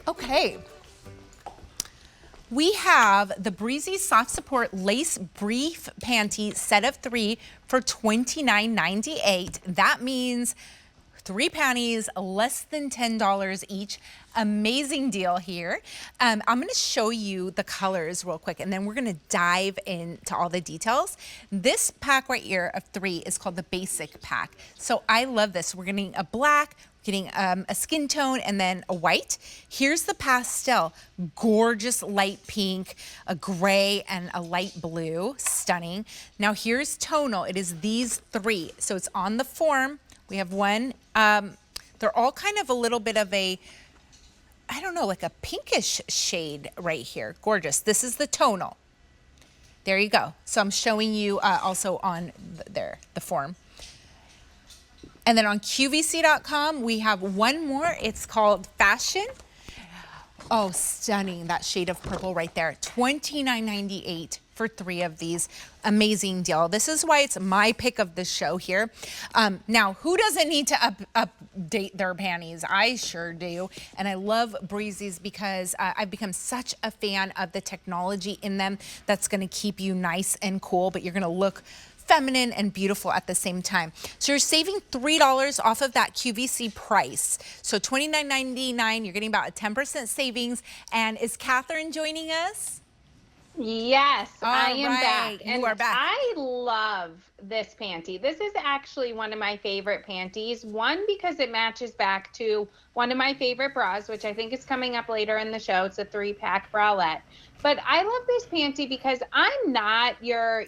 Okay. We have the Breezies Soft Support Lace Brief Panty set of 3 for $29.98. That means 3 panties, less than $10 each. Amazing deal here. I'm gonna show you the colors real quick, and then we're gonna dive into all the details. This pack right here of 3 is called the basic pack. So I love this. We're getting a black, getting a skin tone, and then a white. Here's the pastel, gorgeous light pink, a gray, and a light blue, stunning. Now here's tonal, it is these 3. So it's on the form. We have one, they're all kind of a little bit of a, I don't know, like a pinkish shade right here. Gorgeous. This is the tonal. There you go. So I'm showing you also on the form. And then on QVC.com, we have one more. It's called Fashion. Oh, stunning, that shade of purple right there. $29.98 for 3 of these. Amazing deal. This is why it's my pick of the show here. Now, who doesn't need to update their panties? I sure do. And I love Breezies because I've become such a fan of the technology in them that's gonna keep you nice and cool, but you're gonna look feminine and beautiful at the same time. So you're saving $3 off of that QVC price. So $29.99, you're getting about a 10% savings. And is Catherine joining us? Yes, I am back. You are back. I love this panty. This is actually one of my favorite panties. One, because it matches back to one of my favorite bras, which I think is coming up later in the show. It's a 3-pack bralette. But I love this panty because I'm not your,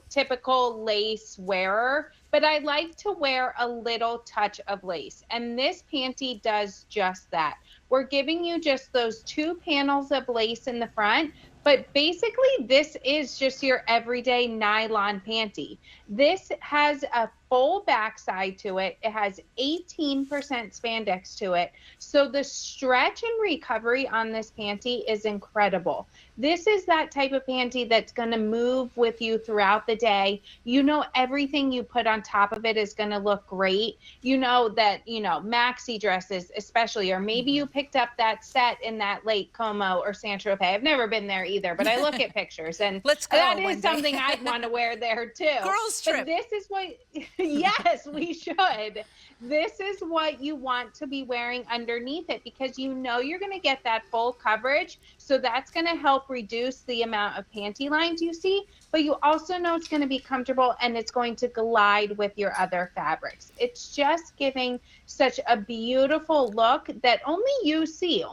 typical lace wearer, but I like to wear a little touch of lace. And this panty does just that. We're giving you just those 2 panels of lace in the front, but basically this is just your everyday nylon panty. This has a full backside to it. It has 18% spandex to it. So the stretch and recovery on this panty is incredible. This is that type of panty that's going to move with you throughout the day. You know, everything you put on top of it is going to look great. You know that, maxi dresses especially, or maybe you picked up that set in that Lake Como or Saint-Tropez. I've never been there either, but I look at pictures and that is something I'd want to wear there too. Girls trip. But this is what, yes, we should. This is what you want to be wearing underneath it because you're going to get that full coverage. So that's going to help reduce the amount of panty lines you see, but you also know it's going to be comfortable and it's going to glide with your other fabrics. It's just giving such a beautiful look that only you see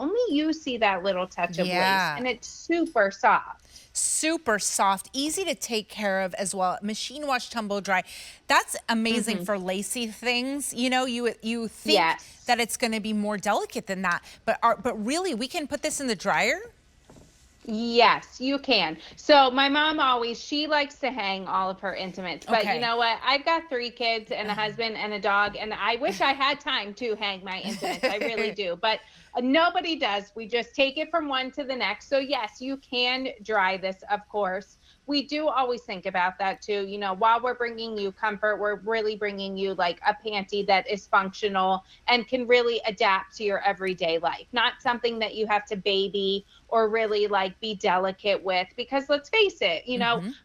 that little touch of lace, and it's super soft. Super soft, easy to take care of as well. Machine wash, tumble dry. That's amazing for lacy things. You think that it's going to be more delicate than that, but really we can put this in the dryer. Yes, you can. So my mom she likes to hang all of her intimates, but you know what? I've got 3 kids and a husband and a dog, and I wish I had time to hang my intimates. I really do, but nobody does. We just take it from one to the next. So yes, you can dry this, of course. We do always think about that too. While we're bringing you comfort, we're really bringing you like a panty that is functional and can really adapt to your everyday life. Not something that you have to baby or really like be delicate with, because let's face it,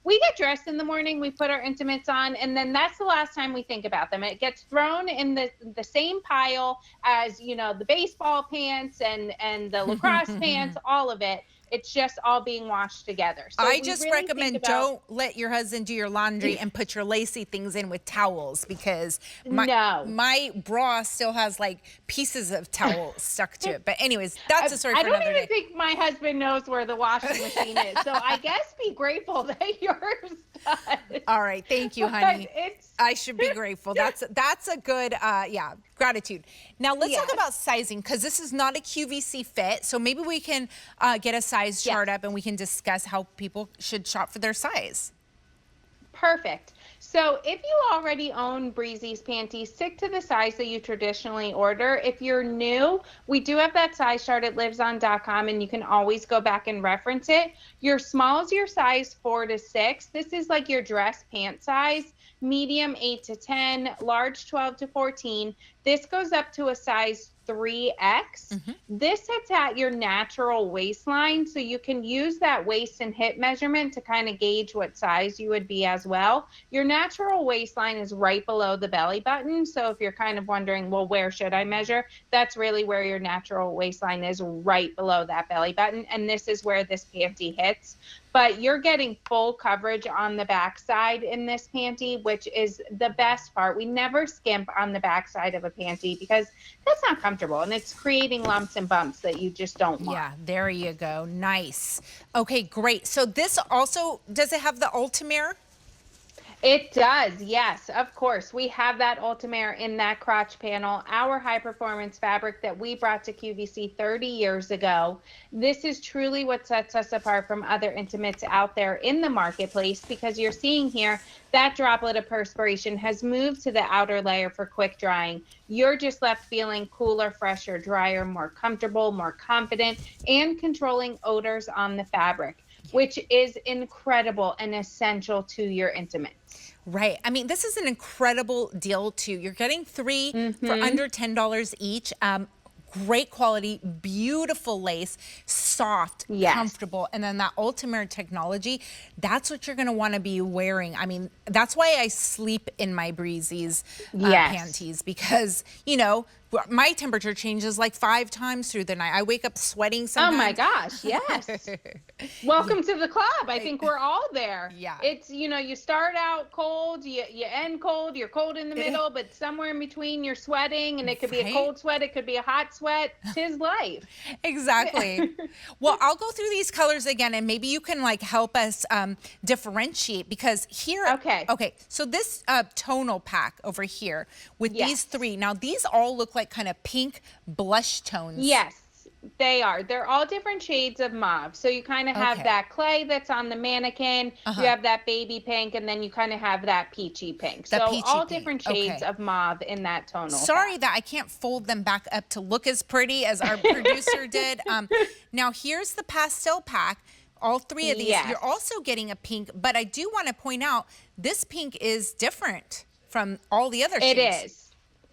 we get dressed in the morning, we put our intimates on, and then that's the last time we think about them. It gets thrown in the same pile as, the baseball pants and the lacrosse pants, all of it. It's just all being washed together. So I just recommend don't let your husband do your laundry and put your lacy things in with towels, because my bra still has like pieces of towel stuck to it. But anyways, that's a story for another day. I don't even think my husband knows where the washing machine is. So I guess be grateful that yours does. All right. Thank you, honey. I should be grateful. That's a good, gratitude. Now let's talk about sizing, because this is not a QVC fit. So maybe we can get a size chart up and we can discuss how people should shop for their size. Perfect. So if you already own Breezies panties, stick to the size that you traditionally order. If you're new, we do have that size chart at liveson.com, and you can always go back and reference it. Your small is your size 4 to 6. This is like your dress pant size. Medium 8 to 10, large 12 to 14. This goes up to a size 3X. This sits at your natural waistline, so you can use that waist and hip measurement to kind of gauge what size you would be as well. Your natural waistline is right below the belly button, so if you're kind of wondering, well, where should I measure? That's really where your natural waistline is, right below that belly button, and this is where this panty hits. But you're getting full coverage on the backside in this panty, which is the best part. We never skimp on the backside of a panty because that's not comfortable, and it's creating lumps and bumps that you just don't want. Yeah, there you go. Nice. Okay, great. So this also, does it have the UltimAir? It does, yes, of course. We have that UltimAir in that crotch panel, our high performance fabric that we brought to QVC 30 years ago. This is truly what sets us apart from other intimates out there in the marketplace, because you're seeing here that droplet of perspiration has moved to the outer layer for quick drying. You're just left feeling cooler, fresher, drier, more comfortable, more confident, and controlling odors on the fabric, which is incredible and essential to your intimates. Right. I mean, this is an incredible deal too. You're getting 3 for under $10 each. Great quality, beautiful lace, soft, comfortable, and then that UltimAir technology, that's what you're going to want to be wearing. I mean, that's why I sleep in my Breezies panties, because, you know, my temperature changes like 5 times through the night. I wake up sweating sometimes. Oh my gosh, yes. Welcome to the club. I think we're all there. Yeah. It's, you know, you start out cold, you end cold, you're cold in the middle, but somewhere in between you're sweating, and it could be a cold sweat, it could be a hot sweat. 'Tis life. Exactly. Well, I'll go through these colors again, and maybe you can like help us differentiate, because here, okay, so this tonal pack over here with these 3, now these all look like kind of pink blush tones. Yes, they are. They're all different shades of mauve. So you kind of have that clay that's on the mannequin, you have that baby pink, and then you kind of have that peachy pink. So all different shades of mauve in that tonal. Sorry that I can't fold them back up to look as pretty as our producer did. Now here's the pastel pack. All 3 of these. You're also getting a pink, but I do want to point out this pink is different from all the other shades. It is.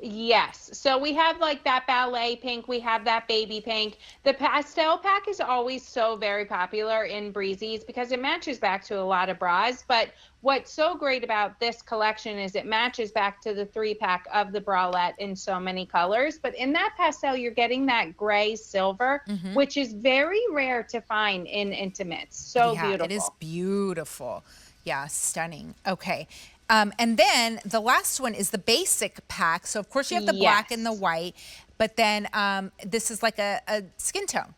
Yes. So we have like that ballet pink. We have that baby pink. The pastel pack is always so very popular in Breezies because it matches back to a lot of bras. But what's so great about this collection is it matches back to the 3-pack of the bralette in so many colors. But in that pastel, you're getting that gray silver, which is very rare to find in intimates. So beautiful. It is beautiful. Yeah, stunning. Okay. And then the last one is the basic pack. So of course you have the black and the white, but then this is like a skin tone.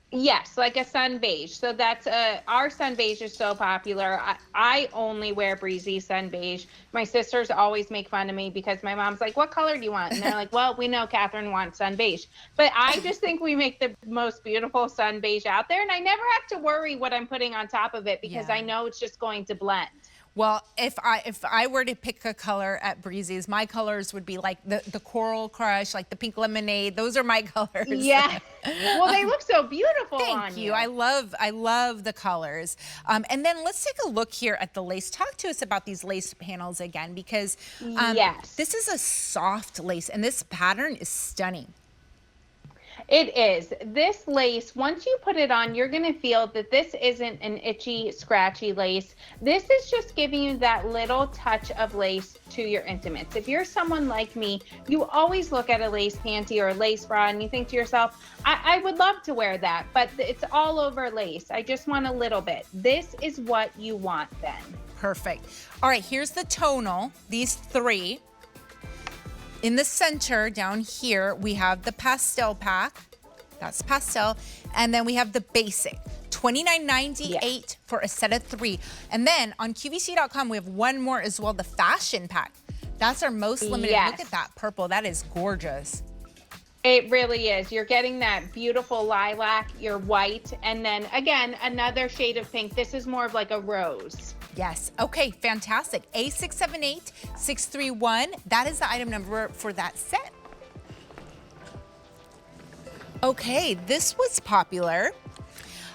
Yes, like a sun beige. So that's our sun beige is so popular. I only wear Breezy sun beige. My sisters always make fun of me because my mom's like, "What color do you want?" And they're like, "Well, we know Catherine wants sun beige." But I just think we make the most beautiful sun beige out there, and I never have to worry what I'm putting on top of it because I know it's just going to blend. Well, if I were to pick a color at Breezies, my colors would be like the Coral Crush, like the pink lemonade. Those are my colors. Yeah. Well, they look so beautiful on you. Thank you. I love the colors. And then let's take a look here at the lace. Talk to us about these lace panels again, because this is a soft lace, and this pattern is stunning. It is. This lace, once you put it on, you're going to feel that this isn't an itchy, scratchy lace. This is just giving you that little touch of lace to your intimates. If you're someone like me, you always look at a lace panty or a lace bra and you think to yourself, I would love to wear that, but it's all over lace. I just want a little bit. This is what you want then. Perfect. All right, here's the tonal, these 3. In the center down here, we have the pastel pack. That's pastel. And then we have the basic, $29.98 for a set of 3. And then on QVC.com, we have one more as well, the fashion pack. That's our most limited. Look at that purple. That is gorgeous. It really is. You're getting that beautiful lilac, your white, and then again, another shade of pink. This is more of like a rose. Yes. Okay, fantastic. A678631. That is the item number for that set. Okay, this was popular.